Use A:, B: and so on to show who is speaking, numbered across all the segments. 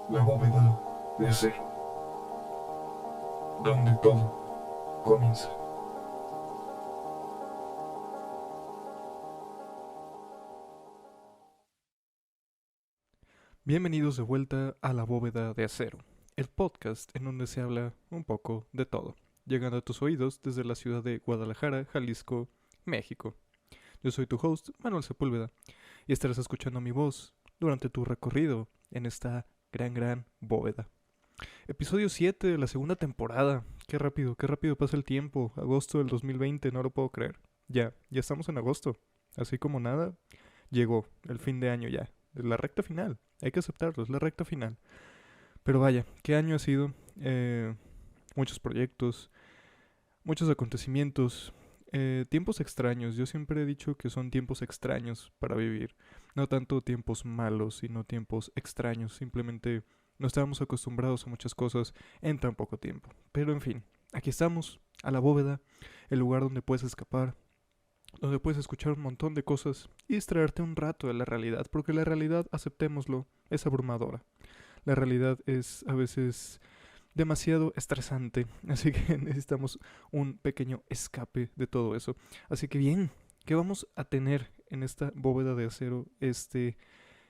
A: La bóveda de acero, donde todo comienza.
B: Bienvenidos de vuelta a La Bóveda de Acero, el podcast en donde se habla un poco de todo, llegando a tus oídos desde la ciudad de Guadalajara, Jalisco, México. Yo soy tu host, Manuel Sepúlveda, y estarás escuchando mi voz durante tu recorrido en esta gran bóveda. Episodio 7 de la segunda temporada. Qué rápido pasa el tiempo. Agosto del 2020, no lo puedo creer. Ya estamos en agosto. Así como nada, llegó el fin de año ya. La recta final. Hay que aceptarlo, es la recta final. Pero vaya, ¿qué año ha sido? Muchos proyectos, muchos acontecimientos, tiempos extraños. Yo siempre he dicho que son tiempos extraños para vivir. No tanto tiempos malos, sino tiempos extraños. Simplemente no estábamos acostumbrados a muchas cosas en tan poco tiempo. Pero en fin, aquí estamos, a la bóveda, el lugar donde puedes escapar, donde puedes escuchar un montón de cosas y distraerte un rato de la realidad, porque la realidad, aceptémoslo, es abrumadora. La realidad es a veces demasiado estresante, así que necesitamos un pequeño escape de todo eso. Así que bien, ¿qué vamos a tener en esta bóveda de acero este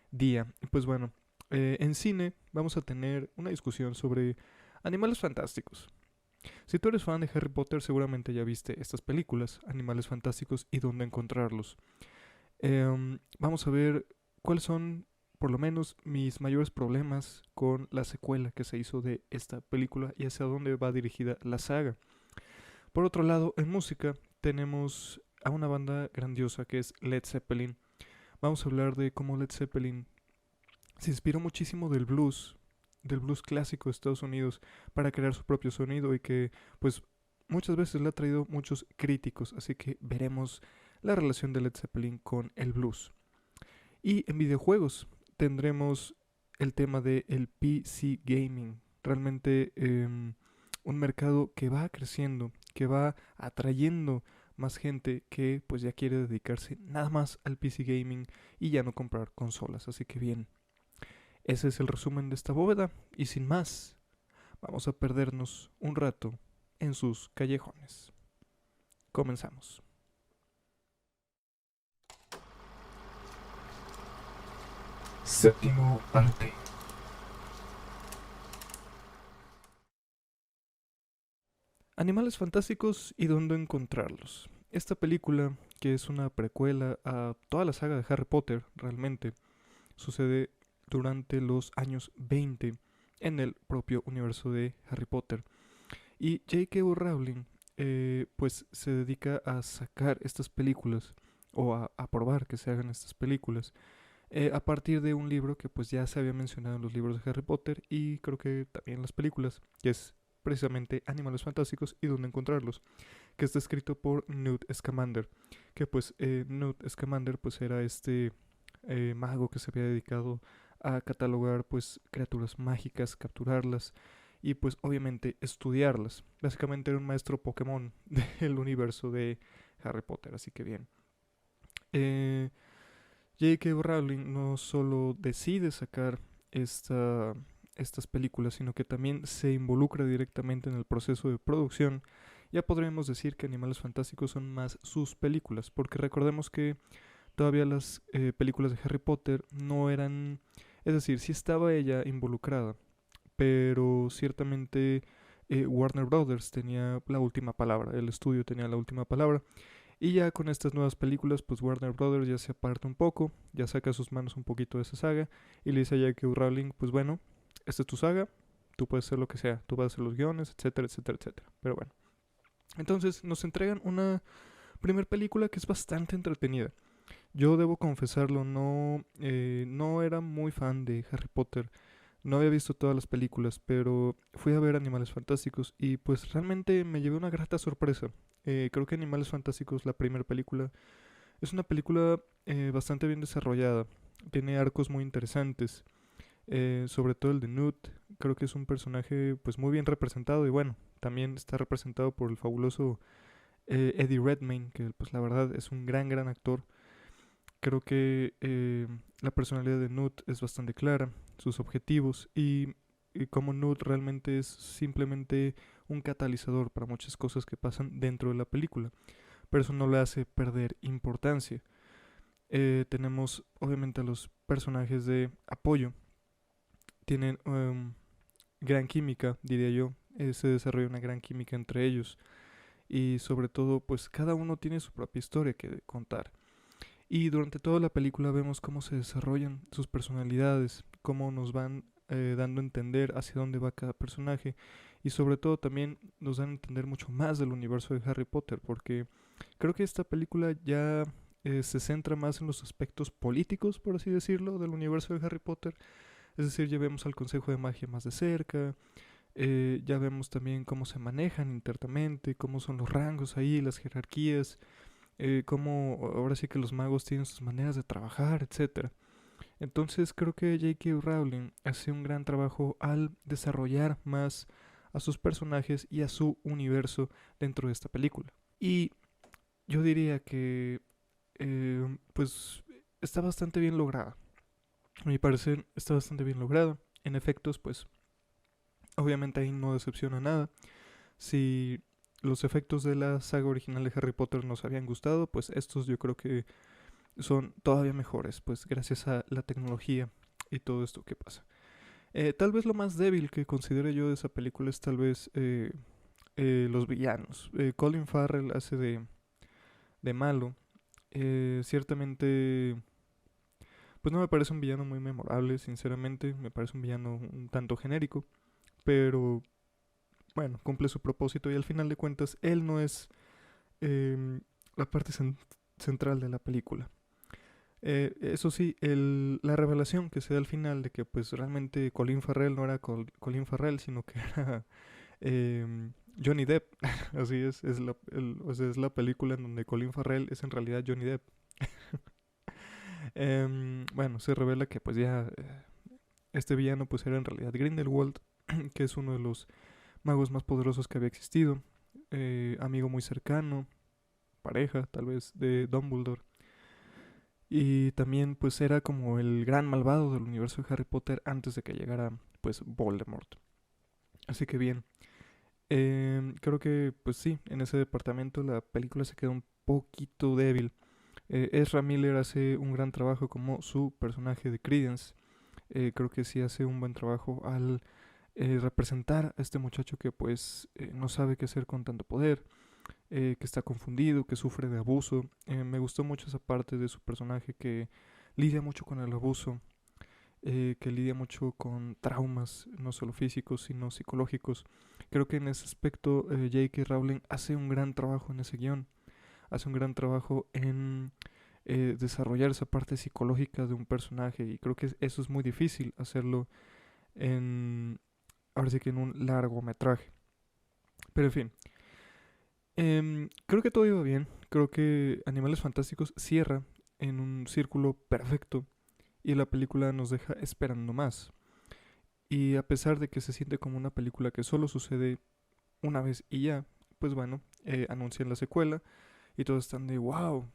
B: día? Pues bueno, en cine vamos a tener una discusión sobre animales fantásticos. Si tú eres fan de Harry Potter, seguramente ya viste estas películas, Animales Fantásticos y dónde encontrarlos. Vamos a ver cuáles son, por lo menos, mis mayores problemas con la secuela que se hizo de esta película y hacia dónde va dirigida la saga. Por otro lado, en música tenemos a una banda grandiosa que es Led Zeppelin. Vamos a hablar de cómo Led Zeppelin se inspiró muchísimo del blues clásico de Estados Unidos para crear su propio sonido y que pues muchas veces le ha traído muchos críticos, así que veremos la relación de Led Zeppelin con el blues. Y en videojuegos tendremos el tema del PC Gaming, realmente un mercado que va creciendo, que va atrayendo más gente que pues ya quiere dedicarse nada más al PC Gaming y ya no comprar consolas, así que bien. Ese es el resumen de esta bóveda y sin más, vamos a perdernos un rato en sus callejones. Comenzamos.
A: Séptimo arte.
B: Animales fantásticos y dónde encontrarlos. Esta película, que es una precuela a toda la saga de Harry Potter, realmente sucede durante los años 20 en el propio universo de Harry Potter. Y J.K. Rowling pues se dedica a sacar estas películas o a probar que se hagan estas películas a partir de un libro que pues ya se había mencionado en los libros de Harry Potter y creo que también en las películas, que es precisamente Animales Fantásticos y dónde encontrarlos, que está escrito por Newt Scamander, que pues Newt Scamander pues era este mago que se había dedicado a catalogar pues criaturas mágicas, capturarlas y pues obviamente estudiarlas. Básicamente era un maestro Pokémon del universo de Harry Potter, así que bien. Eh, J.K. Rowling no solo decide sacar esta, estas películas, sino que también se involucra directamente en el proceso de producción. Ya podríamos decir que Animales Fantásticos son más sus películas, porque recordemos que todavía las películas de Harry Potter no eran, es decir, sí estaba ella involucrada, pero ciertamente Warner Brothers tenía la última palabra, el estudio tenía la última palabra. Y ya con estas nuevas películas, pues Warner Brothers ya se aparta un poco, ya saca sus manos un poquito de esa saga y le dice a J.K. Rowling, pues bueno, esta es tu saga, tú puedes hacer lo que sea, tú vas a hacer los guiones, etcétera, etcétera, etcétera. Pero bueno, entonces nos entregan una primera película que es bastante entretenida. Yo debo confesarlo, no era muy fan de Harry Potter, no había visto todas las películas, pero fui a ver Animales Fantásticos y pues realmente me llevé una grata sorpresa. Creo que Animales Fantásticos, la primera película, es una película bastante bien desarrollada. Tiene arcos muy interesantes, sobre todo el de Newt. Creo que es un personaje pues muy bien representado y bueno, también está representado por el fabuloso Eddie Redmayne, que pues la verdad es un gran actor. Creo que la personalidad de Newt es bastante clara. sus objetivos y cómo Newt realmente es simplemente un catalizador para muchas cosas que pasan dentro de la película, pero eso no le hace perder importancia. Tenemos obviamente a los personajes de apoyo, tienen gran química, diría yo, se desarrolla una gran química entre ellos y sobre todo pues cada uno tiene su propia historia que contar. Y durante toda la película vemos cómo se desarrollan sus personalidades, cómo nos van dando a entender hacia dónde va cada personaje y sobre todo también nos dan a entender mucho más del universo de Harry Potter porque creo que esta película ya se centra más en los aspectos políticos, por así decirlo, del universo de Harry Potter. Es decir, ya vemos al Consejo de Magia más de cerca, ya vemos también cómo se manejan internamente, cómo son los rangos ahí, las jerarquías, cómo ahora sí que los magos tienen sus maneras de trabajar, etcétera. Entonces creo que J.K. Rowling hace un gran trabajo al desarrollar más a sus personajes y a su universo dentro de esta película. Y yo diría que pues está bastante bien lograda. A mi parecer está bastante bien lograda. En efectos, pues obviamente ahí no decepciona nada. Si los efectos de la saga original de Harry Potter nos habían gustado, pues estos yo creo que son todavía mejores, pues gracias a la tecnología y todo esto que pasa. Tal vez lo más débil que considero yo de esa película es tal vez los villanos. Colin Farrell hace de malo. Ciertamente, pues no me parece un villano muy memorable, sinceramente. Me parece un villano un tanto genérico, pero bueno, cumple su propósito y al final de cuentas él no es la parte central de la película. Eso sí, la revelación que se da al final de que pues realmente Colin Farrell no era Colin Farrell, sino que era Johnny Depp. Así o sea, es la película en donde Colin Farrell es en realidad Johnny Depp. Bueno, se revela que pues ya este villano pues era en realidad Grindelwald, que es uno de los magos más poderosos que había existido, amigo muy cercano, pareja tal vez de Dumbledore. Y también pues era como el gran malvado del universo de Harry Potter antes de que llegara pues Voldemort. Así que bien, creo que pues sí, en ese departamento la película se queda un poquito débil. Ezra Miller hace un gran trabajo como su personaje de Credence. Creo que sí hace un buen trabajo al representar a este muchacho que pues no sabe qué hacer con tanto poder, que está confundido, que sufre de abuso. Me gustó mucho esa parte de su personaje que lidia mucho con el abuso, que lidia mucho con traumas, no solo físicos, sino psicológicos. Creo que en ese aspecto J.K. Rowling hace un gran trabajo en ese guión, hace un gran trabajo en desarrollar esa parte psicológica de un personaje y creo que eso es muy difícil hacerlo en, ahora sí que en un largometraje. Pero en fin, creo que todo iba bien. Creo que Animales Fantásticos cierra en un círculo perfecto y la película nos deja esperando más. Y a pesar de que se siente como una película que solo sucede una vez y ya, pues bueno, anuncian la secuela y todos están de wow,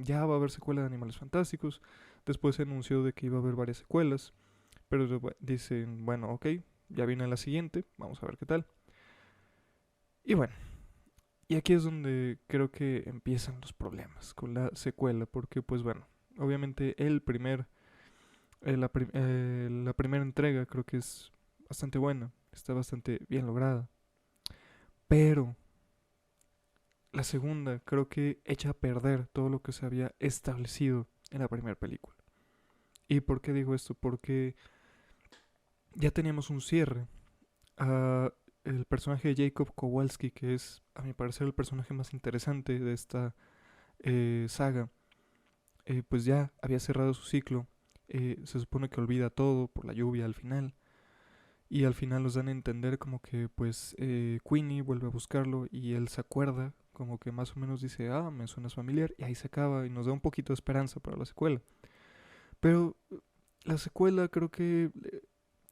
B: ya va a haber secuela de Animales Fantásticos. Después se anunció de que iba a haber varias secuelas, pero dicen, bueno, ok, ya viene la siguiente, vamos a ver qué tal. Y bueno, y aquí es donde creo que empiezan los problemas con la secuela, porque pues bueno, obviamente la primera entrega creo que es bastante buena, está bastante bien lograda, pero la segunda creo que echa a perder todo lo que se había establecido en la primera película. ¿Y por qué digo esto? Porque ya teníamos un cierre a el personaje de Jacob Kowalski, que es a mi parecer el personaje más interesante de esta saga, pues ya había cerrado su ciclo. Se supone que olvida todo por la lluvia al final. Y al final nos dan a entender como que pues Queenie vuelve a buscarlo y él se acuerda, como que más o menos dice, ah, me suena familiar, y ahí se acaba y nos da un poquito de esperanza para la secuela. Pero la secuela creo que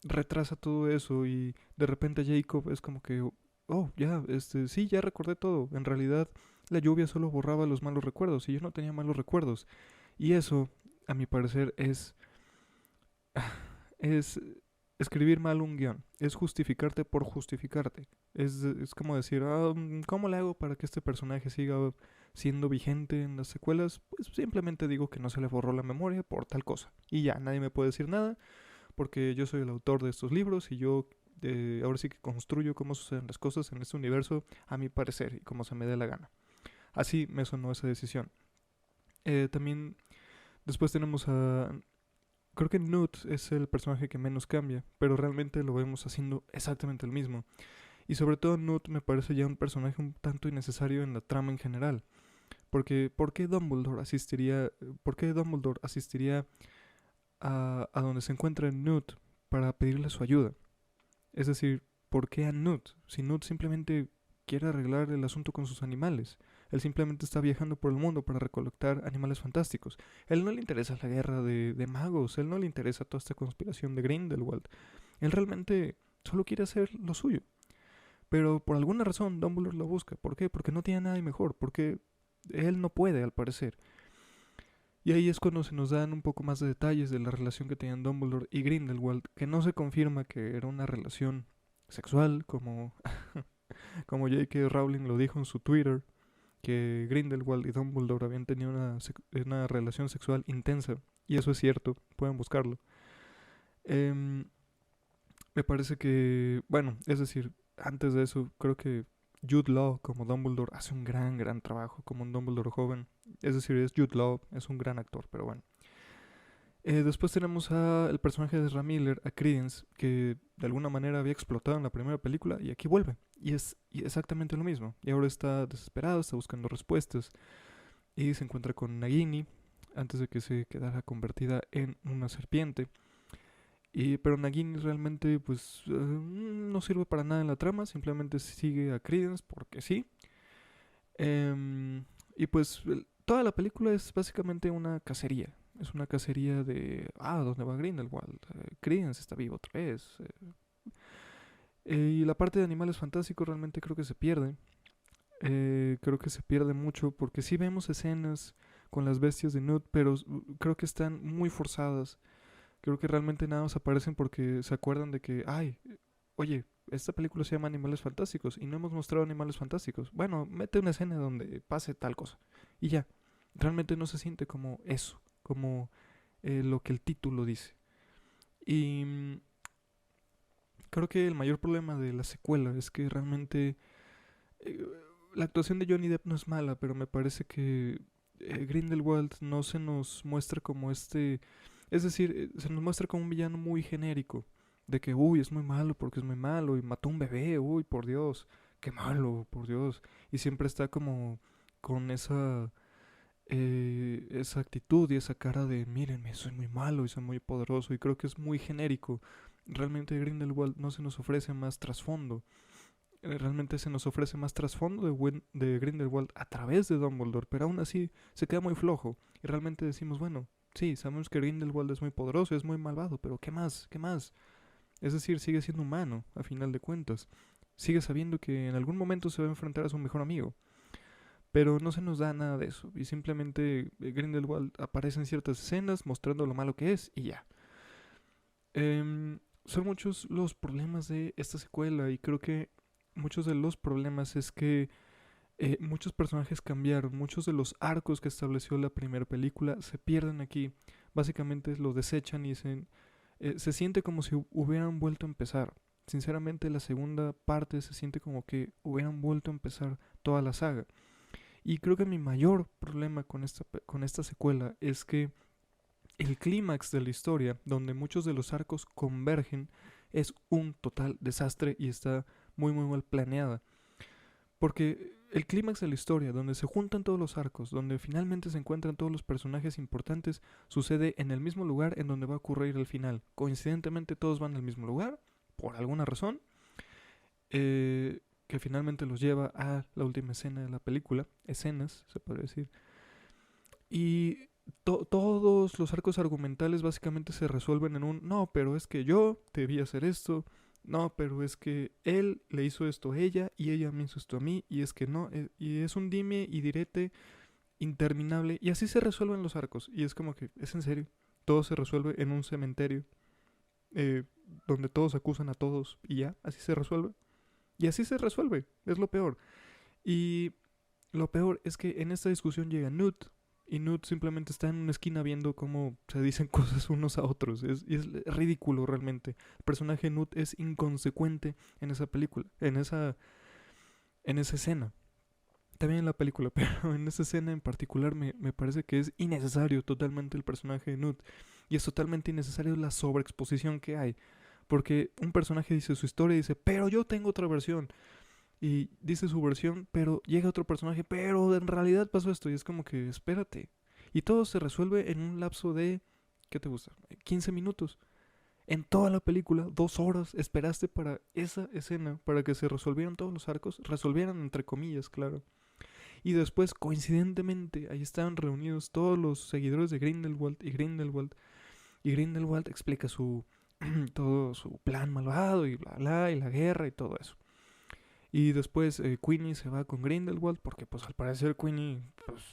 B: retrasa todo eso y de repente Jacob es como que, oh, ya, sí, ya recordé todo. En realidad la lluvia solo borraba los malos recuerdos y yo no tenía malos recuerdos. Y eso, a mi parecer, es es escribir mal un guión, es justificarte por justificarte. Es como decir, ¿cómo le hago para que este personaje siga siendo vigente en las secuelas? Pues simplemente digo que no se le borró la memoria por tal cosa. Y ya, nadie me puede decir nada porque yo soy el autor de estos libros y yo ahora sí que construyo cómo suceden las cosas en este universo a mi parecer y como se me dé la gana. Así me sonó esa decisión. También después tenemos a... Creo que Newt es el personaje que menos cambia, pero realmente lo vemos haciendo exactamente el mismo. Y sobre todo Newt me parece ya un personaje un tanto innecesario en la trama en general. Porque ¿por qué Dumbledore asistiría a donde se encuentra Newt para pedirle su ayuda? Es decir, ¿por qué a Newt? Si Newt simplemente quiere arreglar el asunto con sus animales. Él simplemente está viajando por el mundo para recolectar animales fantásticos. Él no le interesa la guerra de magos, él no le interesa toda esta conspiración de Grindelwald. Él realmente solo quiere hacer lo suyo. Pero por alguna razón Dumbledore lo busca. ¿Por qué? Porque no tiene nada mejor. Porque él no puede, al parecer. Y ahí es cuando se nos dan un poco más de detalles de la relación que tenían Dumbledore y Grindelwald, que no se confirma que era una relación sexual, como, como J.K. Rowling lo dijo en su Twitter, que Grindelwald y Dumbledore habían tenido una relación sexual intensa. Y eso es cierto, pueden buscarlo. Em, Me parece que, bueno, es decir, antes de eso, creo que Jude Law como Dumbledore hace un gran trabajo como un Dumbledore joven. Es decir, es Jude Law, es un gran actor, pero bueno. Después tenemos al personaje de Ezra Miller, a Credence, que de alguna manera había explotado en la primera película y aquí vuelve. Y exactamente lo mismo. Y ahora está desesperado, está buscando respuestas y se encuentra con Nagini antes de que se quedara convertida en una serpiente. Pero Nagini realmente pues no sirve para nada en la trama, simplemente sigue a Credence porque sí. Y pues toda la película es básicamente una cacería. Es una cacería de, ¿dónde va Grindelwald? Credence está vivo otra vez. Y la parte de animales fantásticos realmente creo que se pierde. Creo que se pierde mucho porque sí vemos escenas con las bestias de Newt, pero creo que están muy forzadas. Creo que realmente nada más aparecen porque se acuerdan de que, oye, esta película se llama Animales Fantásticos y no hemos mostrado Animales Fantásticos. Bueno, mete una escena donde pase tal cosa. Y ya, realmente no se siente como eso, como lo que el título dice. Y creo que el mayor problema de la secuela es que realmente eh, la actuación de Johnny Depp no es mala, pero me parece que Grindelwald no se nos muestra como este... Es decir, se nos muestra como un villano muy genérico. De que, uy, es muy malo porque es muy malo y mató a un bebé, uy, por Dios, qué malo, por Dios. Y siempre está como con esa actitud y esa cara de, mírenme, soy muy malo y soy muy poderoso. Y creo que es muy genérico. Realmente Grindelwald no se nos ofrece más trasfondo. Realmente se nos ofrece más trasfondo de Grindelwald a través de Dumbledore, pero aún así se queda muy flojo. Y realmente decimos, bueno, sí, sabemos que Grindelwald es muy poderoso, es muy malvado, pero ¿qué más? ¿Qué más? Es decir, sigue siendo humano, a final de cuentas. Sigue sabiendo que en algún momento se va a enfrentar a su mejor amigo. Pero no se nos da nada de eso. Y simplemente Grindelwald aparece en ciertas escenas mostrando lo malo que es y ya. Son muchos los problemas de esta secuela y creo que muchos de los problemas es que muchos personajes cambiaron, muchos de los arcos que estableció la primera película se pierden aquí. Básicamente lo desechan y se siente como si hubieran vuelto a empezar. Sinceramente la segunda parte se siente como que hubieran vuelto a empezar toda la saga. Y creo que mi mayor problema con esta secuela es que el clímax de la historia, donde muchos de los arcos convergen, es un total desastre y está muy mal planeada. Porque el clímax de la historia, donde se juntan todos los arcos, donde finalmente se encuentran todos los personajes importantes, sucede en el mismo lugar en donde va a ocurrir el final. Coincidentemente todos van al mismo lugar, por alguna razón, que finalmente los lleva a la última escena de la película, escenas, se podría decir. Y todos los arcos argumentales básicamente se resuelven en un, no, pero es que yo debía hacer esto, no, pero es que él le hizo esto a ella y ella me hizo esto a mí y es que no, y es un dime y direte interminable y así se resuelven los arcos y es como que, es en serio, todo se resuelve en un cementerio. eh, donde todos acusan a todos y ya, así se resuelve. Y así se resuelve, es lo peor. Y lo peor es que en esta discusión llega Newt y Newt simplemente está en una esquina viendo cómo se dicen cosas unos a otros. Es ridículo realmente. El personaje de Newt es inconsecuente en esa película, en esa escena. También en la película, pero en esa escena en particular me parece que es innecesario totalmente el personaje de Newt. Y es totalmente innecesario la sobreexposición que hay. Porque un personaje dice su historia y dice, pero yo tengo otra versión. Y dice su versión, pero llega otro personaje, pero en realidad pasó esto. Y es como que, espérate. Y todo se resuelve en un lapso de, ¿qué te gusta? 15 minutos. En toda la película, 2 horas, esperaste para esa escena, para que se resolvieran todos los arcos, resolvieran entre comillas, claro. Y después, coincidentemente, ahí estaban reunidos todos los seguidores de Grindelwald y Grindelwald explica su todo su plan malvado y bla bla y la guerra y todo eso. Y después Queenie se va con Grindelwald porque pues al parecer Queenie pues,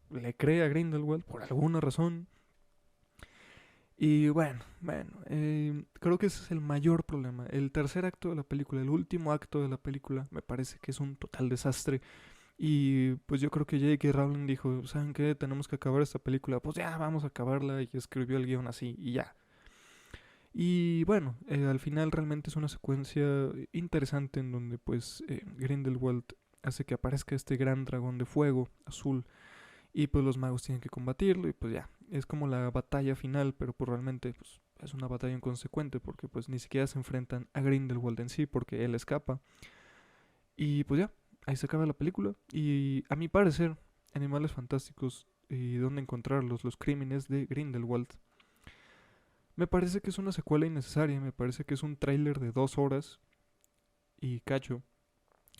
B: le cree a Grindelwald por alguna razón. Y creo que ese es el mayor problema. El tercer acto de la película, el último acto de la película, me parece que es un total desastre. Y pues yo creo que J.K. Rowling dijo, ¿saben qué? Tenemos que acabar esta película. Pues ya, vamos a acabarla. Y escribió el guión así y ya. Y bueno, al final realmente es una secuencia interesante en donde pues Grindelwald hace que aparezca este gran dragón de fuego azul y pues los magos tienen que combatirlo y pues ya, es como la batalla final, pero pues realmente pues es una batalla inconsecuente porque pues ni siquiera se enfrentan a Grindelwald en sí porque él escapa y pues ya, ahí se acaba la película y a mi parecer, Animales Fantásticos y dónde encontrarlos, los crímenes de Grindelwald. Me parece que es una secuela innecesaria, me parece que es un tráiler de 2 horas y cacho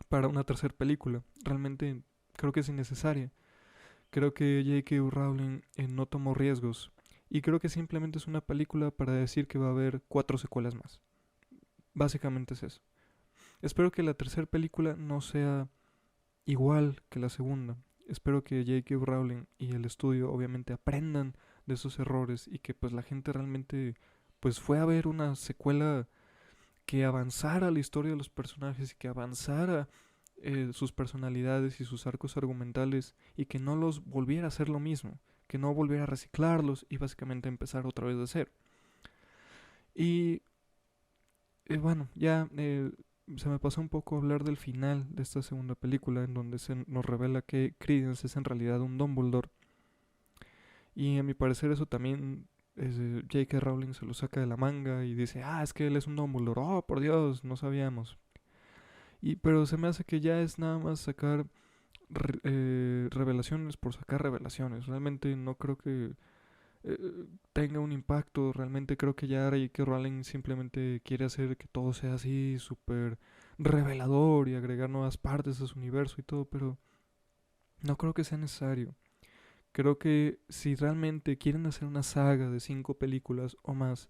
B: para una tercera película. Realmente creo que es innecesaria. Creo que J.K. Rowling no tomó riesgos y creo que simplemente es una película para decir que va a haber 4 secuelas más. Básicamente es eso. Espero que la tercera película no sea igual que la segunda. Espero que J.K. Rowling y el estudio obviamente aprendan de esos errores y que pues la gente realmente pues fue a ver una secuela que avanzara la historia de los personajes y que avanzara sus personalidades y sus arcos argumentales y que no los volviera a hacer lo mismo, que no volviera a reciclarlos y básicamente empezar otra vez de cero. Y bueno, ya se me pasó un poco hablar del final de esta segunda película en donde se nos revela que Credence es en realidad un Dumbledore. Y a mi parecer eso también J.K. Rowling se lo saca de la manga y dice, ah, es que él es un Dumbledore. Oh, por Dios, no sabíamos. Pero se me hace que ya es nada más sacar revelaciones por sacar revelaciones. Realmente no creo que tenga un impacto. Realmente creo que ya J.K. Rowling simplemente quiere hacer que todo sea así súper revelador y agregar nuevas partes a su universo y todo, pero no creo que sea necesario. Creo que si realmente quieren hacer una saga de 5 películas o más,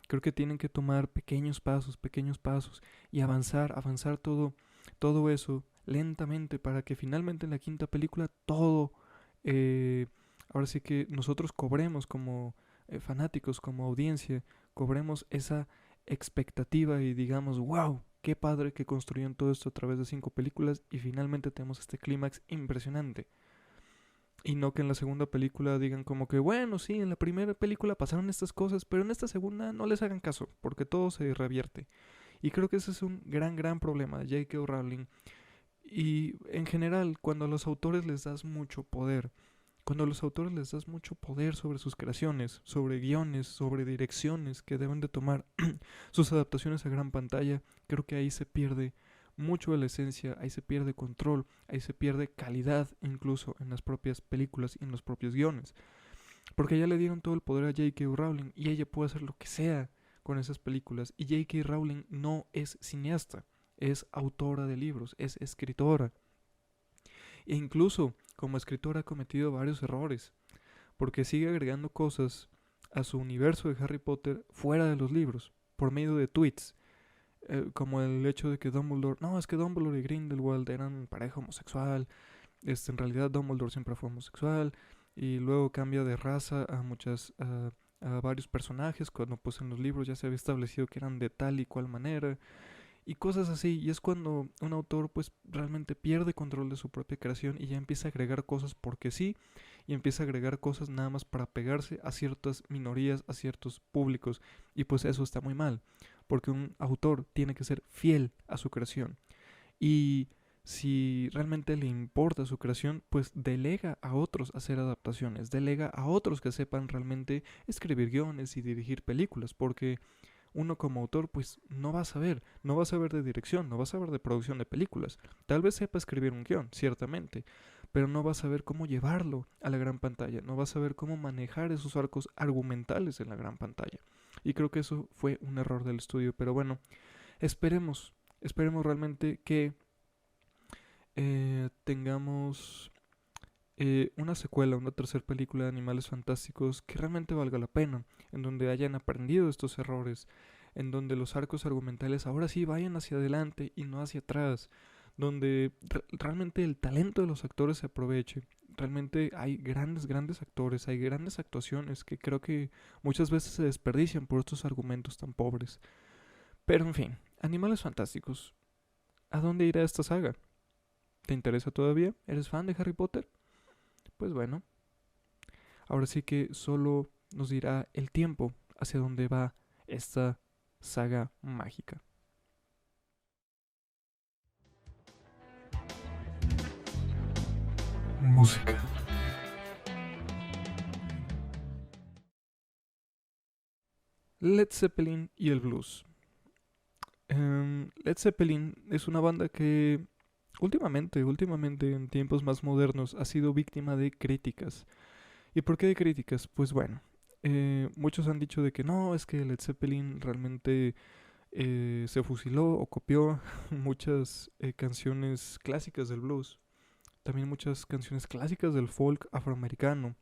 B: creo que tienen que tomar pequeños pasos y avanzar todo eso lentamente para que finalmente en la quinta película todo, eh, ahora sí que nosotros cobremos como fanáticos, como audiencia, cobremos esa expectativa y digamos, wow, qué padre que construyeron todo esto a través de 5 películas y finalmente tenemos este clímax impresionante. Y no que en la segunda película digan como que, bueno, sí, en la primera película pasaron estas cosas, pero en esta segunda no les hagan caso, porque todo se revierte. Y creo que ese es un gran problema de J.K. Rowling. Y en general, cuando a los autores les das mucho poder, cuando a los autores les das mucho poder sobre sus creaciones, sobre guiones, sobre direcciones que deben de tomar sus adaptaciones a gran pantalla, creo que ahí se pierde mucho de la esencia, ahí se pierde control, ahí se pierde calidad incluso en las propias películas y en los propios guiones. Porque ya le dieron todo el poder a J.K. Rowling y ella puede hacer lo que sea con esas películas. Y J.K. Rowling no es cineasta, es autora de libros, es escritora. E incluso como escritora ha cometido varios errores, porque sigue agregando cosas a su universo de Harry Potter fuera de los libros, por medio de tweets, como el hecho de que Dumbledore, no, es que Dumbledore y Grindelwald eran pareja homosexual, en realidad Dumbledore siempre fue homosexual, y luego cambia de raza a a varios personajes cuando pues en los libros ya se había establecido que eran de tal y cual manera y cosas así. Y es cuando un autor pues realmente pierde control de su propia creación y ya empieza a agregar cosas porque sí, y empieza a agregar cosas nada más para pegarse a ciertas minorías, a ciertos públicos. Y pues eso está muy mal, porque un autor tiene que ser fiel a su creación. Y si realmente le importa su creación, pues delega a otros hacer adaptaciones, delega a otros que sepan realmente escribir guiones y dirigir películas, porque uno como autor pues no va a saber de dirección, no va a saber de producción de películas. Tal vez sepa escribir un guión, ciertamente, pero no va a saber cómo llevarlo a la gran pantalla, no va a saber cómo manejar esos arcos argumentales en la gran pantalla. Y creo que eso fue un error del estudio, pero bueno, esperemos realmente que tengamos una secuela, una tercera película de Animales Fantásticos que realmente valga la pena, en donde hayan aprendido estos errores, en donde los arcos argumentales ahora sí vayan hacia adelante y no hacia atrás, donde realmente el talento de los actores se aproveche. Realmente hay grandes actores, hay grandes actuaciones que creo que muchas veces se desperdician por estos argumentos tan pobres. Pero en fin, Animales Fantásticos. ¿A dónde irá esta saga? ¿Te interesa todavía? ¿Eres fan de Harry Potter? Pues bueno, ahora sí que solo nos dirá el tiempo hacia dónde va esta saga mágica.
A: Música.
B: Led Zeppelin y el blues. Led Zeppelin es una banda que últimamente en tiempos más modernos ha sido víctima de críticas. ¿Y por qué de críticas? Pues bueno, muchos han dicho de que no, es que Led Zeppelin realmente se fusiló o copió muchas canciones clásicas del blues, también muchas canciones clásicas del folk afroamericano.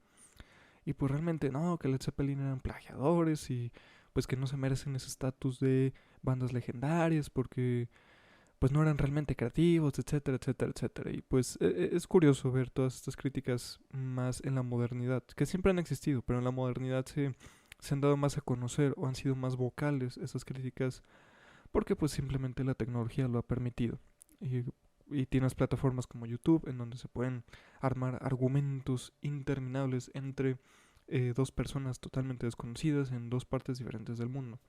B: Y pues realmente no, que Led Zeppelin eran plagiadores y pues que no se merecen ese estatus de bandas legendarias porque pues no eran realmente creativos, etcétera, etcétera, etcétera. Y pues es curioso ver todas estas críticas más en la modernidad, que siempre han existido, pero en la modernidad se han dado más a conocer o han sido más vocales esas críticas porque pues simplemente la tecnología lo ha permitido. Y, y tienes plataformas como YouTube en donde se pueden armar argumentos interminables entre dos personas totalmente desconocidas en dos partes diferentes del mundo.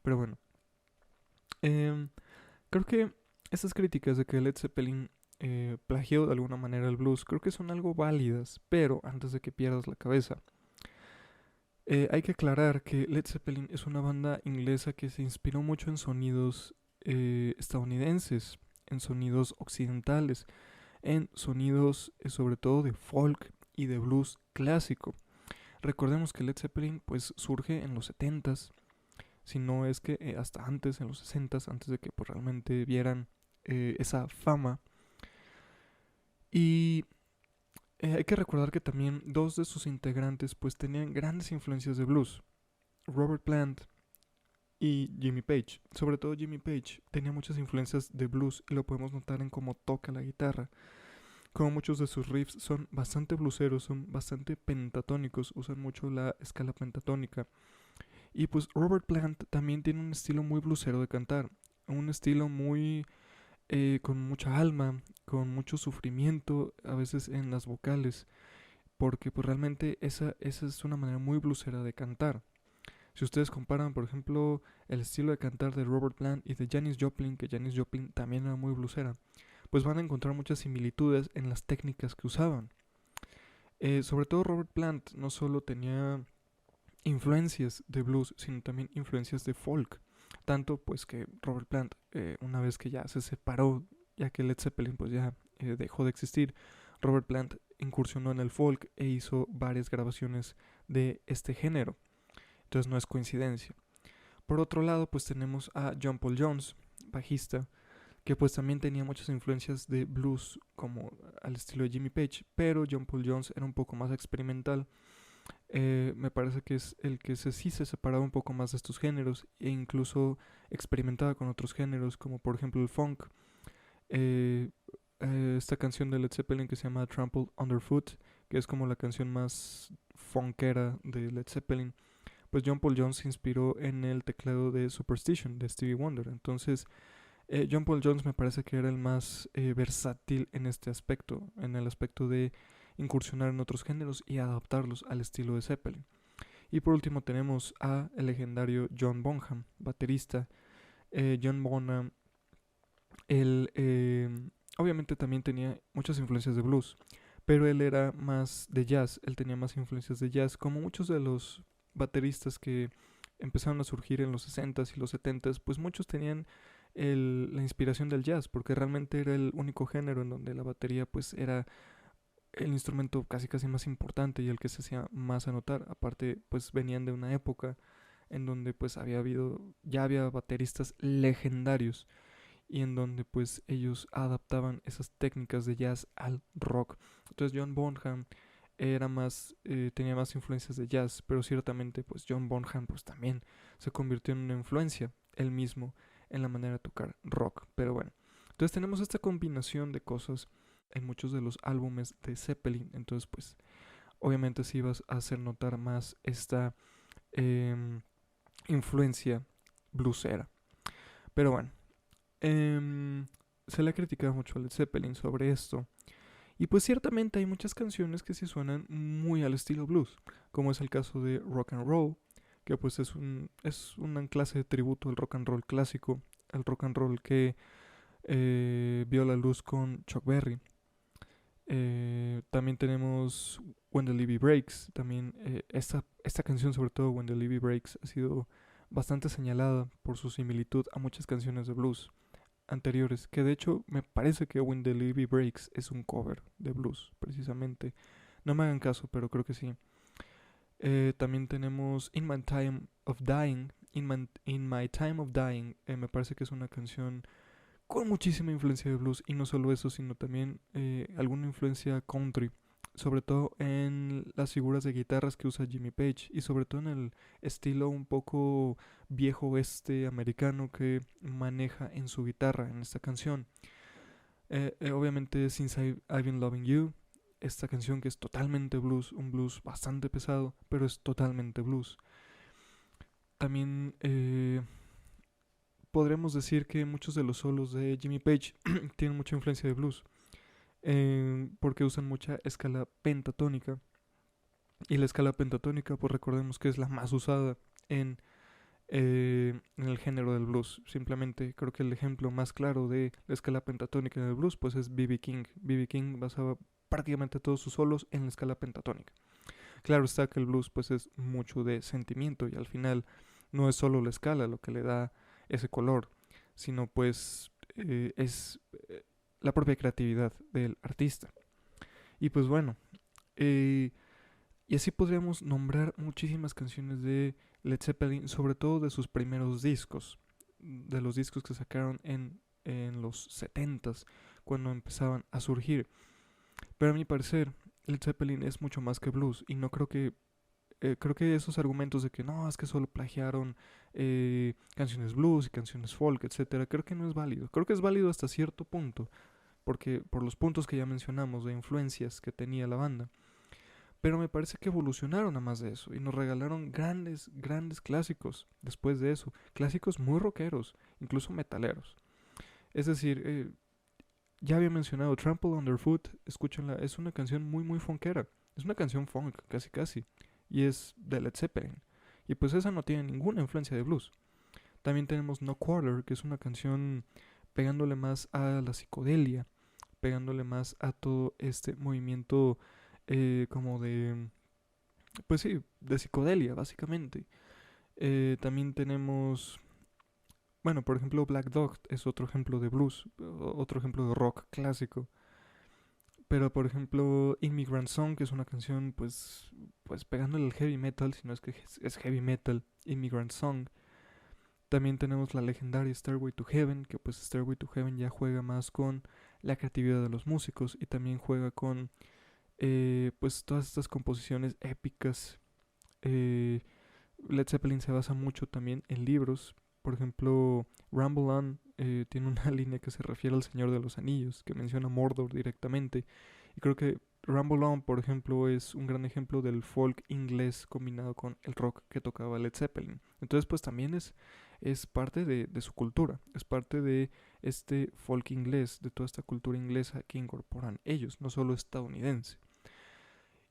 B: Pero bueno, em, creo que estas críticas de que Led Zeppelin plagió de alguna manera el blues, creo que son algo válidas, pero antes de que pierdas la cabeza, hay que aclarar que Led Zeppelin es una banda inglesa que se inspiró mucho en sonidos estadounidenses, en sonidos occidentales, en sonidos sobre todo de folk y de blues clásico. Recordemos que Led Zeppelin pues surge en los 70s, si no es que hasta antes, en los 60s, antes de que pues, realmente vieran esa fama. Y hay que recordar que también dos de sus integrantes pues tenían grandes influencias de blues. Robert Plant y Jimmy Page. Sobre todo Jimmy Page tenía muchas influencias de blues y lo podemos notar en cómo toca la guitarra. Como muchos de sus riffs son bastante blueseros, son bastante pentatónicos, usan mucho la escala pentatónica. Y pues Robert Plant también tiene un estilo muy blusero de cantar, un estilo muy con mucha alma, con mucho sufrimiento, a veces en las vocales, porque pues realmente esa es una manera muy blusera de cantar. Si ustedes comparan, por ejemplo, el estilo de cantar de Robert Plant y de Janis Joplin, que Janis Joplin también era muy blusera, pues van a encontrar muchas similitudes en las técnicas que usaban. Sobre todo Robert Plant no solo tenía influencias de blues, sino también influencias de folk. Tanto pues que Robert Plant, una vez que ya se separó, ya que Led Zeppelin pues ya dejó de existir, Robert Plant incursionó en el folk e hizo varias grabaciones de este género. Entonces no es coincidencia. Por otro lado, pues tenemos a John Paul Jones, bajista, que pues también tenía muchas influencias de blues como al estilo de Jimmy Page, pero John Paul Jones era un poco más experimental. Me parece que es el que sí se separaba un poco más de estos géneros e incluso experimentaba con otros géneros como por ejemplo el funk. Eh, Esta canción de Led Zeppelin que se llama Trampled Underfoot, que es como la canción más funkera de Led Zeppelin, pues John Paul Jones se inspiró en el teclado de Superstition de Stevie Wonder. Entonces, John Paul Jones me parece que era el más versátil en este aspecto, en el aspecto de incursionar en otros géneros y adaptarlos al estilo de Zeppelin. Y por último tenemos a el legendario John Bonham, baterista. John Bonham, él obviamente también tenía muchas influencias de blues, pero él era más de jazz, él tenía más influencias de jazz, como muchos de los bateristas que empezaron a surgir en los 60s y los 70s, pues muchos tenían la inspiración del jazz, porque realmente era el único género en donde la batería pues era el instrumento casi casi más importante y el que se hacía más a notar. Aparte, pues venían de una época en donde pues ya había bateristas legendarios y en donde pues ellos adaptaban esas técnicas de jazz al rock. Entonces John Bonham tenía más influencias de jazz, pero ciertamente pues John Bonham pues también se convirtió en una influencia él mismo en la manera de tocar rock. Pero bueno, entonces tenemos esta combinación de cosas en muchos de los álbumes de Zeppelin. Entonces pues obviamente sí vas a hacer notar más esta influencia bluesera. Pero bueno, se le ha criticado mucho a Led Zeppelin sobre esto. Y pues ciertamente hay muchas canciones que sí suenan muy al estilo blues, como es el caso de Rock and Roll, que pues es una clase de tributo al rock and roll clásico, el rock and roll que vio la luz con Chuck Berry. También tenemos When the Levee Breaks. También esta canción, sobre todo When the Levee Breaks, ha sido bastante señalada por su similitud a muchas canciones de blues anteriores, que de hecho me parece que When the Levee Breaks es un cover de blues, precisamente. No me hagan caso, pero creo que sí. También tenemos In My Time of Dying. In My Time of Dying, me parece que es una canción con muchísima influencia de blues, y no solo eso, sino también alguna influencia country, sobre todo en las figuras de guitarras que usa Jimmy Page y sobre todo en el estilo un poco viejo oeste americano que maneja en su guitarra en esta canción. Obviamente Since I've Been Loving You, esta canción que es totalmente blues, un blues bastante pesado, pero es totalmente blues. También podremos decir que muchos de los solos de Jimmy Page tienen mucha influencia de blues, porque usan mucha escala pentatónica. Y la escala pentatónica, pues recordemos que es la más usada en el género del blues. Simplemente creo que el ejemplo más claro de la escala pentatónica en el blues pues es B.B. King. B.B. King basaba prácticamente todos sus solos en la escala pentatónica. Claro está que el blues pues es mucho de sentimiento y al final no es solo la escala lo que le da ese color, sino pues es la propia creatividad del artista. Y pues bueno, y así podríamos nombrar muchísimas canciones de Led Zeppelin, sobre todo de sus primeros discos, de los discos que sacaron en los 70s, cuando empezaban a surgir. Pero a mi parecer, Led Zeppelin es mucho más que blues, y no creo que esos argumentos de que no, es que solo plagiaron canciones blues y canciones folk, etcétera, creo que no es válido. Creo que es válido hasta cierto punto, porque por los puntos que ya mencionamos de influencias que tenía la banda. Pero me parece que evolucionaron a más de eso y nos regalaron grandes, grandes clásicos después de eso. Clásicos muy rockeros, incluso metaleros. Es decir, ya había mencionado Trample Underfoot, escúchenla, es una canción muy, muy funkera. Es una canción funk, casi, casi. Y es de Led Zeppelin. Y pues esa no tiene ninguna influencia de blues. También tenemos No Quarter, que es una canción pegándole más a la psicodelia, pegándole más a todo este movimiento como de, pues sí, de psicodelia, básicamente. También tenemos, bueno, por ejemplo, Black Dog es otro ejemplo de blues, otro ejemplo de rock clásico. Pero, por ejemplo, Immigrant Song, que es una canción, pues pegándole al heavy metal, si no es que es heavy metal, Immigrant Song. También tenemos la legendaria Stairway to Heaven, que pues Stairway to Heaven ya juega más con la creatividad de los músicos y también juega con pues todas estas composiciones épicas. Led Zeppelin se basa mucho también en libros. Por ejemplo, Ramble On tiene una línea que se refiere al Señor de los Anillos, que menciona Mordor directamente. Y creo que Ramble On, por ejemplo, es un gran ejemplo del folk inglés combinado con el rock que tocaba Led Zeppelin. Entonces, pues también es parte de su cultura, es parte de este folk inglés, de toda esta cultura inglesa que incorporan ellos, no solo estadounidense.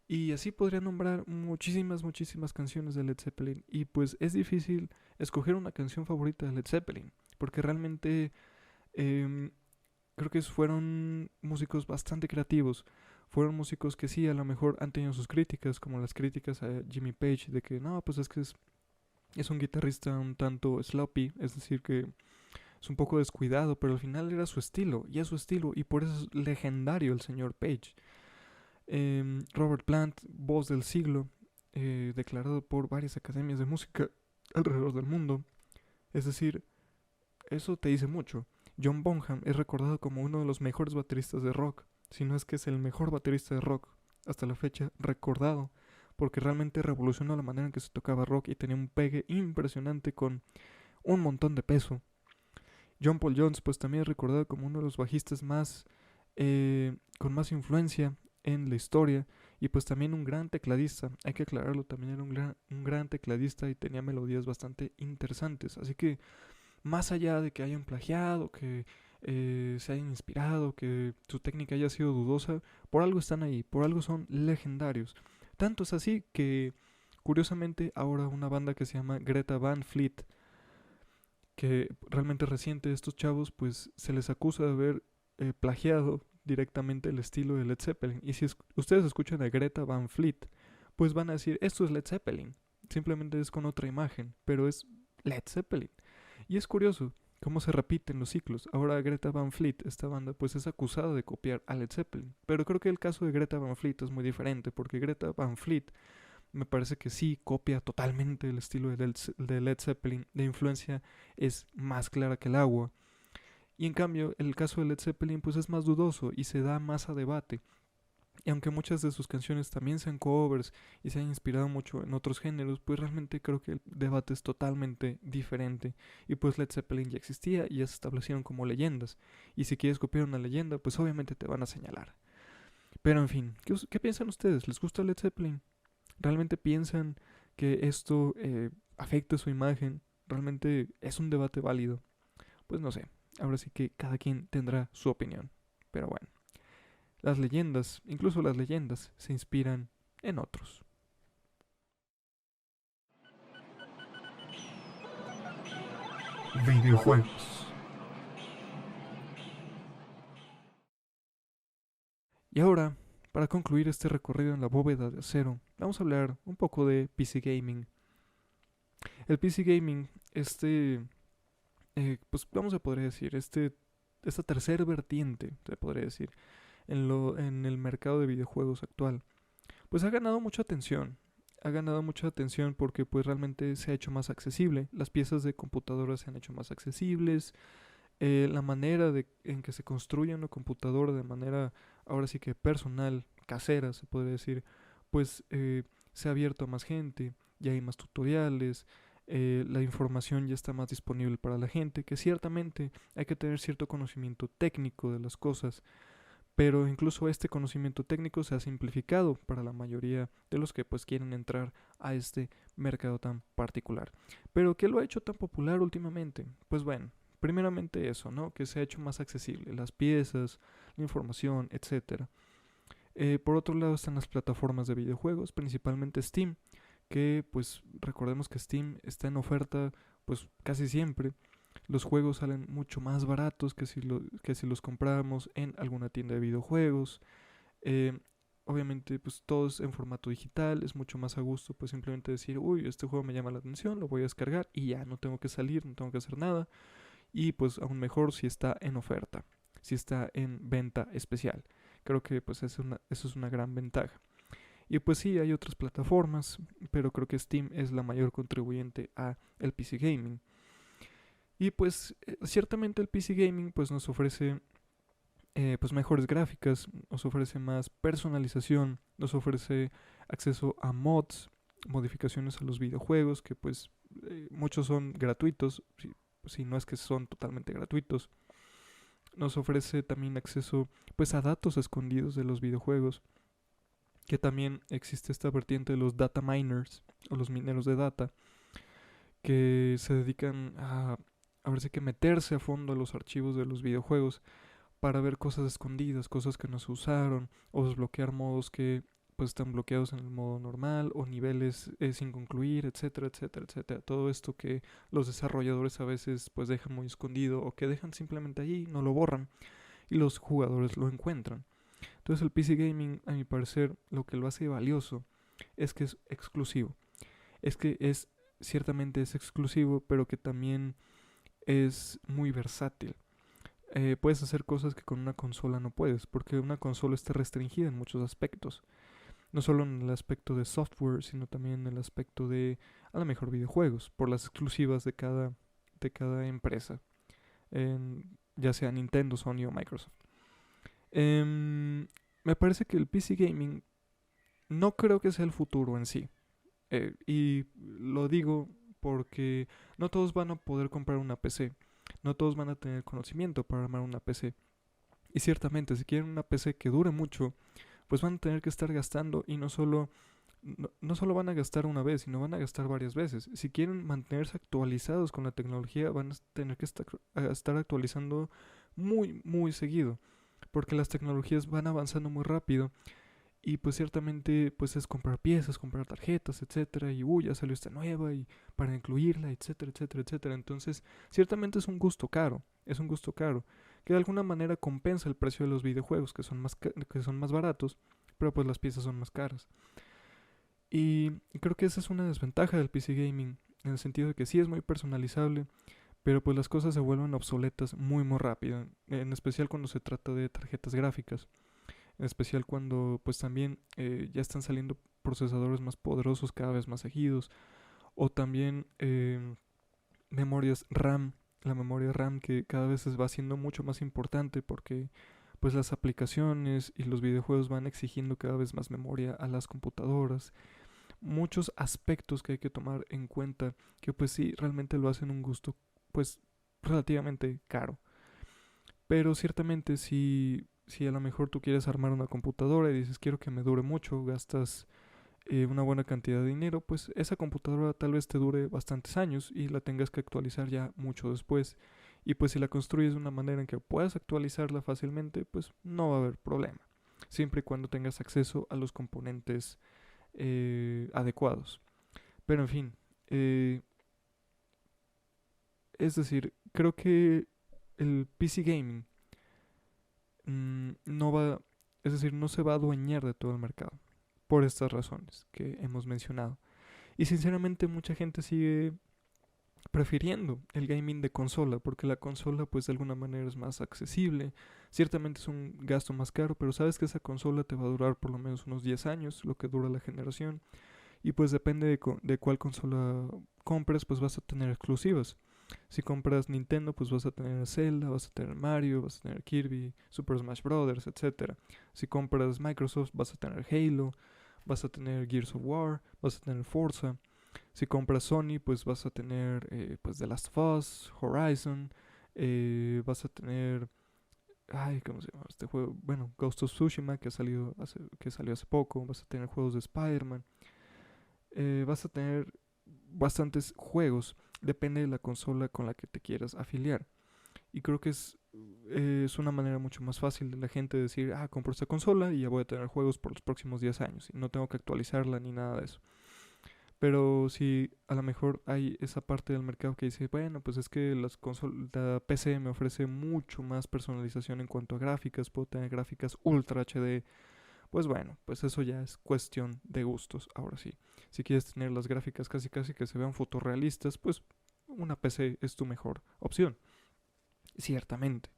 B: Y así podría nombrar muchísimas, muchísimas canciones de Led Zeppelin. Y pues es difícil escoger una canción favorita de Led Zeppelin, porque realmente em, creo que fueron músicos bastante creativos. Fueron músicos que sí, a lo mejor han tenido sus críticas, como las críticas a Jimmy Page, de que no, pues es que es un guitarrista un tanto sloppy, es decir, que es un poco descuidado, pero al final era su estilo, y es su estilo, y por eso es legendario el señor Page. Robert Plant, voz del siglo, declarado por varias academias de música alrededor del mundo. Es decir, eso te dice mucho. John Bonham es recordado como uno de los mejores bateristas de rock, si no es que es el mejor baterista de rock hasta la fecha recordado, porque realmente revolucionó la manera en que se tocaba rock y tenía un pegue impresionante con un montón de peso. John Paul Jones pues también es recordado como uno de los bajistas más con más influencia en la historia y pues también un gran tecladista, hay que aclararlo, también era un gran tecladista y tenía melodías bastante interesantes, así que más allá de que hayan plagiado, que se hayan inspirado, que su técnica haya sido dudosa, por algo están ahí, por algo son legendarios. Tanto es así que, curiosamente, ahora una banda que se llama Greta Van Fleet, que realmente reciente estos chavos, pues se les acusa de haber plagiado directamente el estilo de Led Zeppelin. Y si ustedes escuchan a Greta Van Fleet, pues van a decir, esto es Led Zeppelin. Simplemente es con otra imagen, pero es Led Zeppelin. Y es curioso cómo se repiten los ciclos. Ahora Greta Van Fleet, esta banda, pues es acusada de copiar a Led Zeppelin. Pero creo que el caso de Greta Van Fleet es muy diferente, porque Greta Van Fleet me parece que sí copia totalmente el estilo de Led Zeppelin. La influencia es más clara que el agua. Y en cambio, el caso de Led Zeppelin pues es más dudoso y se da más a debate. Y aunque muchas de sus canciones también sean covers y se han inspirado mucho en otros géneros, pues realmente creo que el debate es totalmente diferente. Y pues Led Zeppelin ya existía y ya se establecieron como leyendas. Y si quieres copiar una leyenda, pues obviamente te van a señalar. Pero en fin, ¿qué piensan ustedes? ¿Les gusta Led Zeppelin? ¿Realmente piensan que esto afecta su imagen? ¿Realmente es un debate válido? Pues no sé, ahora sí que cada quien tendrá su opinión. Pero bueno, las leyendas, incluso las leyendas, se inspiran en otros.
A: Videojuegos.
B: Y ahora, para concluir este recorrido en la bóveda de acero, vamos a hablar un poco de PC Gaming. El PC Gaming, pues vamos a poder decir, esta tercera vertiente, se podría decir, en el mercado de videojuegos actual, pues ha ganado mucha atención. Ha ganado mucha atención porque pues realmente se ha hecho más accesible. Las piezas de computadora se han hecho más accesibles. La manera en que se construye una computadora de manera ahora sí que personal, casera, se podría decir, pues se ha abierto a más gente, ya hay más tutoriales, la información ya está más disponible para la gente, que ciertamente hay que tener cierto conocimiento técnico de las cosas, pero incluso este conocimiento técnico se ha simplificado para la mayoría de los que pues quieren entrar a este mercado tan particular. Pero ¿qué lo ha hecho tan popular últimamente? Pues bueno, primeramente eso, ¿no? Que se ha hecho más accesible, las piezas, la información, etcétera. Por otro lado están las plataformas de videojuegos, principalmente Steam, que pues recordemos que Steam está en oferta pues casi siempre. Los juegos salen mucho más baratos que si los compráramos en alguna tienda de videojuegos. Eh, Obviamente pues todo es en formato digital, es mucho más a gusto pues simplemente decir, uy, este juego me llama la atención, lo voy a descargar y ya no tengo que salir, no tengo que hacer nada. Y pues aún mejor si está en oferta, si está en venta especial. Creo que pues eso es una gran ventaja. Y pues sí, hay otras plataformas, pero creo que Steam es la mayor contribuyente a el PC Gaming. Y pues ciertamente el PC Gaming pues nos ofrece pues mejores gráficas, nos ofrece más personalización, nos ofrece acceso a mods, modificaciones a los videojuegos, que pues muchos son gratuitos, si no es que son totalmente gratuitos. nos ofrece también acceso pues a datos escondidos de los videojuegos, que también existe esta vertiente de los data miners o los mineros de data, que se dedican a ver si que meterse a fondo a los archivos de los videojuegos para ver cosas escondidas, cosas que no se usaron, o desbloquear modos que pues están bloqueados en el modo normal, o niveles sin concluir, etcétera, etcétera, etcétera. Todo esto que los desarrolladores a veces pues dejan muy escondido, o que dejan simplemente ahí, no lo borran, y los jugadores lo encuentran. Entonces el PC Gaming, a mi parecer, lo que lo hace valioso es que es exclusivo. Es que ciertamente es exclusivo, pero que también es muy versátil. Puedes hacer cosas que con una consola no puedes, porque una consola está restringida en muchos aspectos. No solo en el aspecto de software, sino también en el aspecto de, a lo mejor, videojuegos, por las exclusivas de cada empresa, ya sea Nintendo, Sony o Microsoft. Me parece que el PC Gaming no creo que sea el futuro en sí. Y lo digo porque no todos van a poder comprar una PC. No todos van a tener conocimiento para armar una PC. Y ciertamente, si quieren una PC que dure mucho, pues van a tener que estar gastando, y no solo van a gastar una vez, sino van a gastar varias veces. Si quieren mantenerse actualizados con la tecnología, van a tener que estar actualizando muy, muy seguido, porque las tecnologías van avanzando muy rápido, y pues ciertamente pues es comprar piezas, comprar tarjetas, etcétera, y ya salió esta nueva y para incluirla, etcétera, etcétera, etcétera. Entonces, ciertamente es un gusto caro, que de alguna manera compensa el precio de los videojuegos, que son más baratos, pero pues las piezas son más caras. Y creo que esa es una desventaja del PC gaming, en el sentido de que sí es muy personalizable, pero pues las cosas se vuelven obsoletas muy muy rápido, en especial cuando se trata de tarjetas gráficas, en especial cuando pues también ya están saliendo procesadores más poderosos cada vez más seguidos, o también memorias RAM, la memoria RAM que cada vez se va siendo mucho más importante, porque pues las aplicaciones y los videojuegos van exigiendo cada vez más memoria a las computadoras. Muchos aspectos que hay que tomar en cuenta, que pues sí realmente lo hacen un gusto pues relativamente caro. Pero ciertamente si a lo mejor tú quieres armar una computadora y dices quiero que me dure mucho, gastas una buena cantidad de dinero, pues esa computadora tal vez te dure bastantes años y la tengas que actualizar ya mucho después. Y pues si la construyes de una manera en que puedas actualizarla fácilmente, pues no va a haber problema, siempre y cuando tengas acceso a los componentes adecuados. Pero en fin, es decir, creo que el PC Gaming no va, es decir, no se va a adueñar de todo el mercado por estas razones que hemos mencionado. Y sinceramente mucha gente sigue prefiriendo el gaming de consola, porque la consola pues de alguna manera es más accesible. Ciertamente es un gasto más caro, pero sabes que esa consola te va a durar por lo menos unos 10 años, lo que dura la generación. Y pues depende de cuál consola compres, pues vas a tener exclusivas. Si compras Nintendo, pues vas a tener Zelda, vas a tener Mario, vas a tener Kirby, Super Smash Bros., etcétera. Si compras Microsoft, vas a tener Halo, vas a tener Gears of War, vas a tener Forza. Si compras Sony, pues vas a tener pues The Last of Us, Horizon, vas a tener, ay, ¿cómo se llama este juego? Bueno, Ghost of Tsushima, que salió hace poco. Vas a tener juegos de Spider-Man. Vas a tener bastantes juegos. Depende de la consola con la que te quieras afiliar. Y creo que es una manera mucho más fácil de la gente decir, compro esta consola y ya voy a tener juegos por los próximos 10 años. Y no tengo que actualizarla ni nada de eso. Pero si a lo mejor hay esa parte del mercado que dice, bueno, pues es que la PC me ofrece mucho más personalización en cuanto a gráficas, puedo tener gráficas Ultra HD, pues bueno, pues eso ya es cuestión de gustos. Ahora sí, si quieres tener las gráficas casi casi que se vean fotorrealistas, pues una PC es tu mejor opción, ciertamente.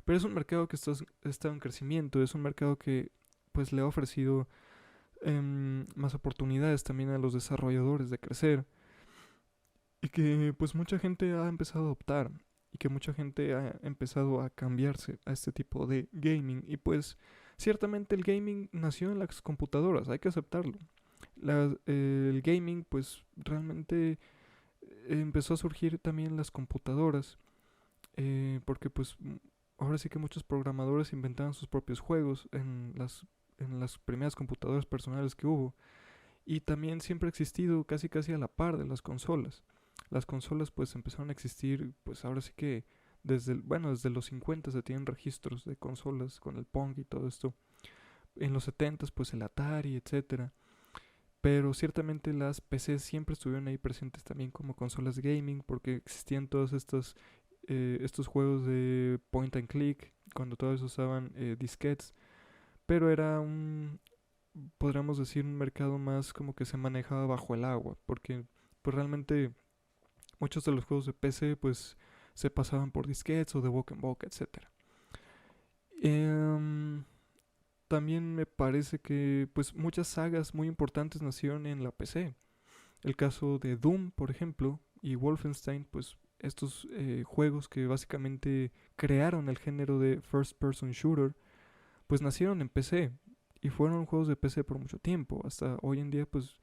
B: Pero es un mercado que está en crecimiento, es un mercado que pues le ha ofrecido más oportunidades también a los desarrolladores de crecer, y que pues mucha gente ha empezado a adoptar, y que mucha gente ha empezado a cambiarse a este tipo de gaming. Y pues ciertamente el gaming nació en las computadoras, hay que aceptarlo. El gaming pues realmente empezó a surgir también en las computadoras, porque pues ahora sí que muchos programadores inventaban sus propios juegos en las primeras computadoras personales que hubo. Y también siempre ha existido casi casi a la par de las consolas. Las consolas pues empezaron a existir pues ahora sí que desde los 50 se tienen registros de consolas con el Pong y todo esto. En los 70 pues el Atari, etcétera. Pero ciertamente las PCs siempre estuvieron ahí presentes también como consolas de gaming porque existían todos estos juegos de point and click cuando todos usaban disquetes. Pero era podríamos decir, un mercado más como que se manejaba bajo el agua, porque pues realmente muchos de los juegos de PC pues se pasaban por disquetes o de boca en boca, etcétera. Em, También me parece que pues muchas sagas muy importantes nacieron en la PC. El caso de Doom, por ejemplo, y Wolfenstein, pues estos juegos que básicamente crearon el género de first person shooter, pues nacieron en PC y fueron juegos de PC por mucho tiempo. Hasta hoy en día pues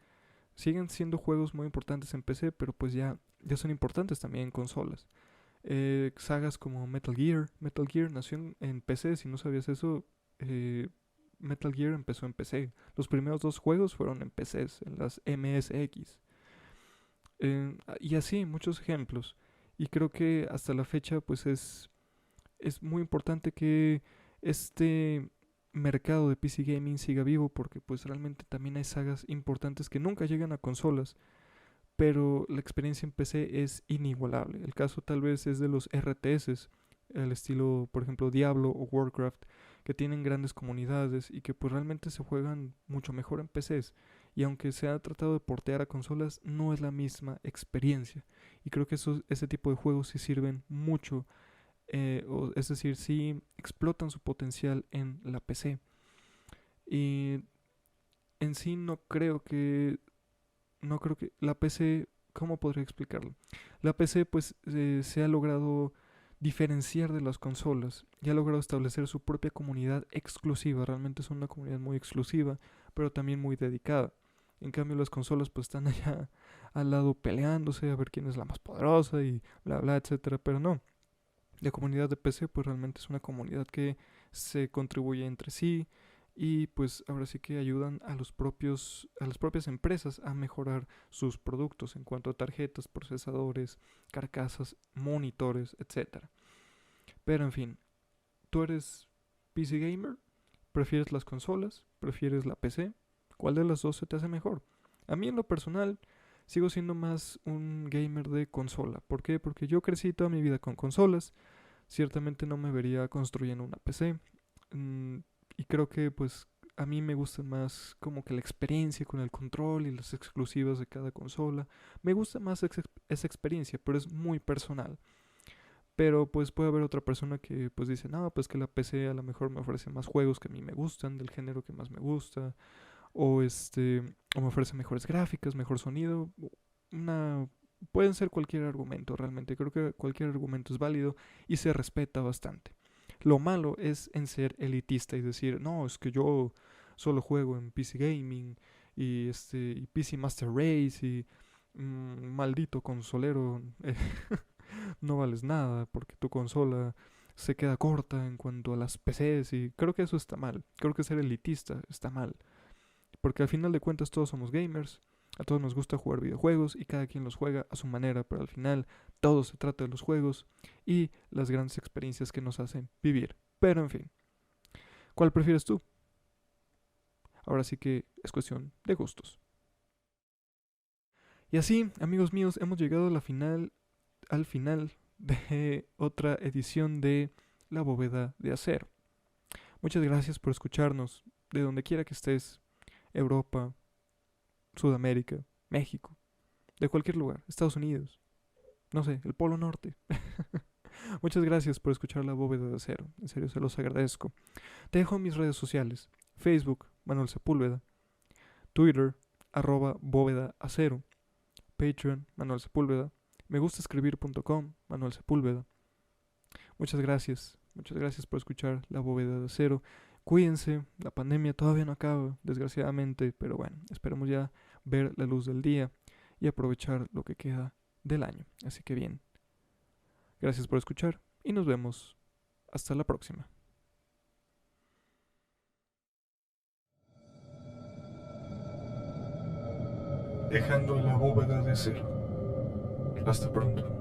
B: siguen siendo juegos muy importantes en PC, pero pues ya son importantes también en consolas. Sagas como Metal Gear nació en PC, si no sabías eso, eh, Metal Gear empezó en PC. Los primeros dos juegos fueron en PCs, en las MSX. Y así, muchos ejemplos. Y creo que hasta la fecha pues es muy importante que este mercado de PC gaming siga vivo porque pues realmente también hay sagas importantes que nunca llegan a consolas, pero la experiencia en PC es inigualable. El caso tal vez es de los RTS, el estilo por ejemplo Diablo o Warcraft, que tienen grandes comunidades y que pues realmente se juegan mucho mejor en PCs. Y aunque se ha tratado de portear a consolas, no es la misma experiencia. Y creo que ese tipo de juegos sí sirven mucho, es decir, sí explotan su potencial en la PC. Y en sí no creo que la PC, ¿cómo podría explicarlo? La PC pues se ha logrado diferenciar de las consolas y ha logrado establecer su propia comunidad exclusiva. Realmente es una comunidad muy exclusiva, pero también muy dedicada. En cambio las consolas pues están allá al lado peleándose a ver quién es la más poderosa y bla bla, etcétera, pero no. La comunidad de PC pues realmente es una comunidad que se contribuye entre sí y pues ahora sí que ayudan a las propias empresas a mejorar sus productos en cuanto a tarjetas, procesadores, carcasas, monitores, etcétera. Pero en fin, ¿tú eres PC gamer? ¿Prefieres las consolas? ¿Prefieres la PC? ¿Cuál de las dos se te hace mejor? A mí en lo personal sigo siendo más un gamer de consola. ¿Por qué? Porque yo crecí toda mi vida con consolas. Ciertamente no me vería construyendo una PC. mm, y creo que pues a mí me gusta más como que la experiencia con el control y las exclusivas de cada consola. Me gusta más esa experiencia, pero es muy personal. Pero pues puede haber otra persona que pues dice, no, pues que la PC a lo mejor me ofrece más juegos que a mí me gustan, del género que más me gusta, o me ofrece mejores gráficas, mejor sonido. Una, pueden ser cualquier argumento realmente. Creo que cualquier argumento es válido y se respeta bastante. Lo malo es en ser elitista y decir, no, es que yo solo juego en PC Gaming y PC Master Race y maldito consolero, no vales nada porque tu consola se queda corta en cuanto a las PCs y creo que eso está mal. Creo que ser elitista está mal. Porque al final de cuentas todos somos gamers, a todos nos gusta jugar videojuegos y cada quien los juega a su manera, pero al final todo se trata de los juegos y las grandes experiencias que nos hacen vivir. Pero en fin, ¿cuál prefieres tú? Ahora sí que es cuestión de gustos. Y así, amigos míos, hemos llegado al final de otra edición de La Bóveda de Acero. Muchas gracias por escucharnos de donde quiera que estés, Europa, Sudamérica, México, de cualquier lugar, Estados Unidos, no sé, el Polo Norte. Muchas gracias por escuchar La Bóveda de Acero, en serio se los agradezco. Te dejo mis redes sociales, Facebook, Manuel Sepúlveda, Twitter, @bóveda acero, Patreon, Manuel Sepúlveda, megustascribir.com, Manuel Sepúlveda. Muchas gracias por escuchar La Bóveda de Acero. Cuídense, la pandemia todavía no acaba, desgraciadamente, pero bueno, esperemos ya ver la luz del día y aprovechar lo que queda del año. Así que bien, gracias por escuchar y nos vemos Hasta la próxima.
A: Dejando la bóveda de acero. Hasta pronto.